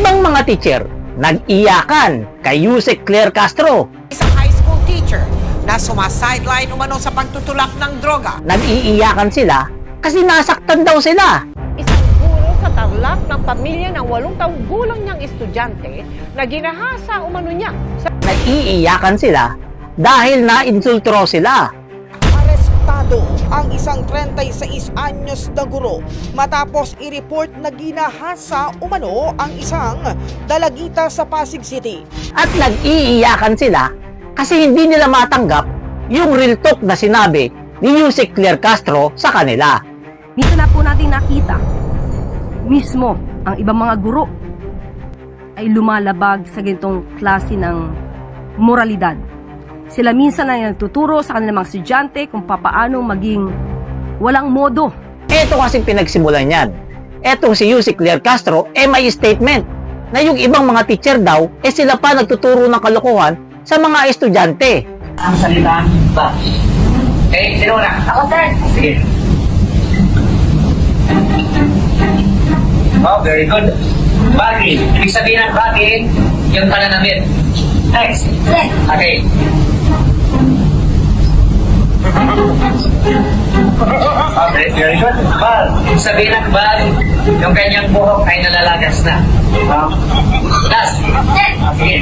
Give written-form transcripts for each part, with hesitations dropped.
ibang mga teacher nag-iyakan kay Yusek Claire Castro. Isang high school teacher na sumasideline umano sa pagtutulak ng droga. Nag-iiyakan sila kasi nasaktan daw sila. Isang guro sa Tarlac ng pamilya ng 8 taong gulang niyang estudyante na ginahasa umano niya sa Nag-iiyakan sila dahil na-insulto raw sila. Arestado ang isang 36 anyos na guro matapos i-report na ginahasa umano ang isang dalagita sa Pasig City. At nag-iiyakan sila kasi hindi nila matanggap yung real talk na sinabi ni Yusek Claire Castro sa kanila. Minsan na po natin nakita mismo ang ibang mga guro ay lumalabag sa ganitong klase ng moralidad. Sila minsan ay nagtuturo sa kanilang mga estudyante kung papaano maging walang modo. Ito kasing pinagsimulan niyan. Etong si Yusek Claire Castro may statement na yung ibang mga teacher daw sila pa nagtuturo ng kalokohan sa mga estudyante. Ang salita ba? Sino na? Ako, sir. Sige. Oh, very good. Bagay. Ibig sabihin ng bagay, yung pananamit. Next. Okay. Okay, very good. Bal. Ibig sabihin ng bal, yung kanyang buhok ay nalalagas na. Last. Okay.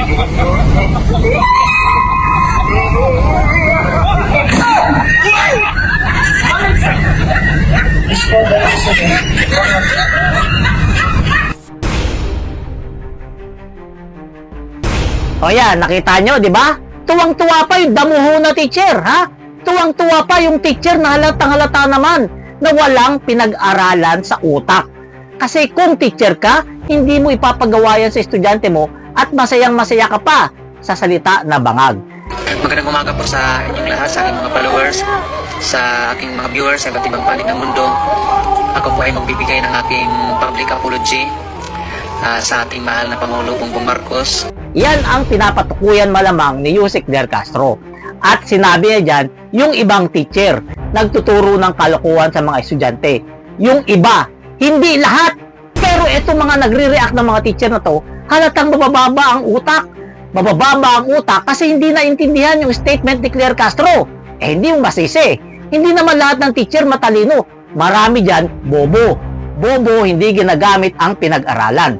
O yan, nakita nyo, di ba? Tuwang-tuwa pa yung damuho na teacher, ha? Tuwang-tuwa pa yung teacher na halatang-halata naman na walang pinag-aralan sa utak. Kasi kung teacher ka, hindi mo ipapagawa yan sa estudyante mo at masayang-masaya ka pa sa salita na bangag. Magandang umaga po sa inyong lahat, sa aking mga followers, sa aking mga viewers sa iba't ibang panig ng mundo. Ako po ay magbibigay ng aking public apology sa ating mahal na Pangulo Bongbong Marcos. Yan ang pinapatukuyan malamang ni Yusek Claire Castro. At sinabi niya dyan, yung ibang teacher nagtuturo ng kalokohan sa mga estudyante. Yung iba, hindi lahat. Pero itong mga nagre-react ng mga teacher na to, halatang mabababa ang utak. Mabababa ang utak kasi hindi naintindihan yung statement ni Claire Castro. Hindi yung masisi. Hindi naman lahat ng teacher matalino. Marami dyan, bobo. Bobo, hindi ginagamit ang pinag-aralan.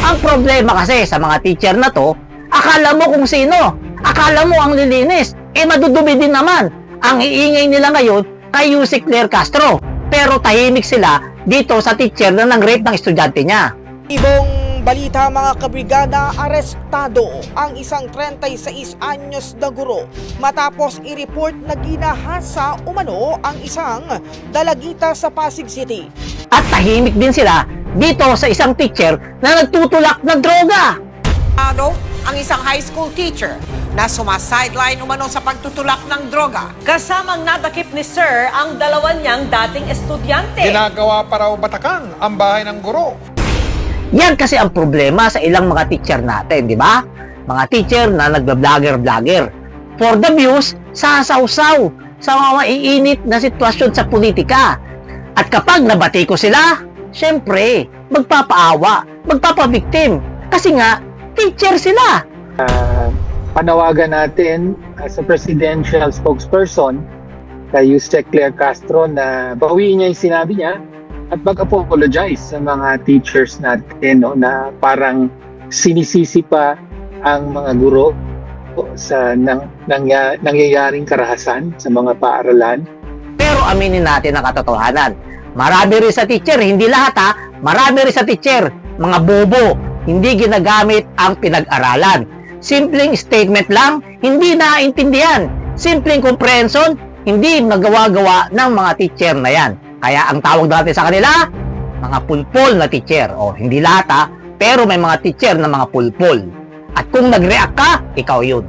Ang problema kasi sa mga teacher na to, akala mo kung sino. Akala mo ang lilinis. Madudumi din naman. Ang iingay nila ngayon kay Yusek Claire Castro. Pero tahimik sila dito sa teacher na nang-rape ng estudyante niya. Ibong balita mga kabrigada, arestado ang isang 36 anyos na guro matapos i-report na ginahasa umano ang isang dalagita sa Pasig City. At tahimik din sila dito sa isang teacher na nagtutulak ng droga. Ang isang high school teacher na sumasideline umano sa pagtutulak ng droga. kasamang nadakip ni Sir ang dalawa niyang dating estudyante. Ginagawa para batakang ang bahay ng guro. Yan kasi ang problema sa ilang mga teacher natin, di ba? Mga teacher na nagba-vlogger. For the views, sasawsaw sa mga maiinit na sitwasyon sa politika. At kapag nabati ko sila, syempre, magpapaawa, magpapabiktim. Kasi nga, teacher sila. Panawagan natin sa presidential spokesperson kay Yusek Claire Castro na bawiin niya yung sinabi niya at mag-apologize sa mga teachers natin, no, na parang sinisisi pa ang mga guro sa nangyayaring karahasan sa mga paaralan. Pero aminin natin ang katotohanan. Marami rin sa teacher, hindi lahat ha, marami rin sa teacher, mga bobo, hindi ginagamit ang pinag-aralan. Simpleng statement lang, hindi naintindihan. Simpleng comprehension, hindi nagawa-gawa ng mga teacher na yan. Kaya ang tawag natin sa kanila, mga pulpol na teacher. O hindi lahat ha, pero may mga teacher na mga pulpol. At kung nag-react ka, ikaw yun.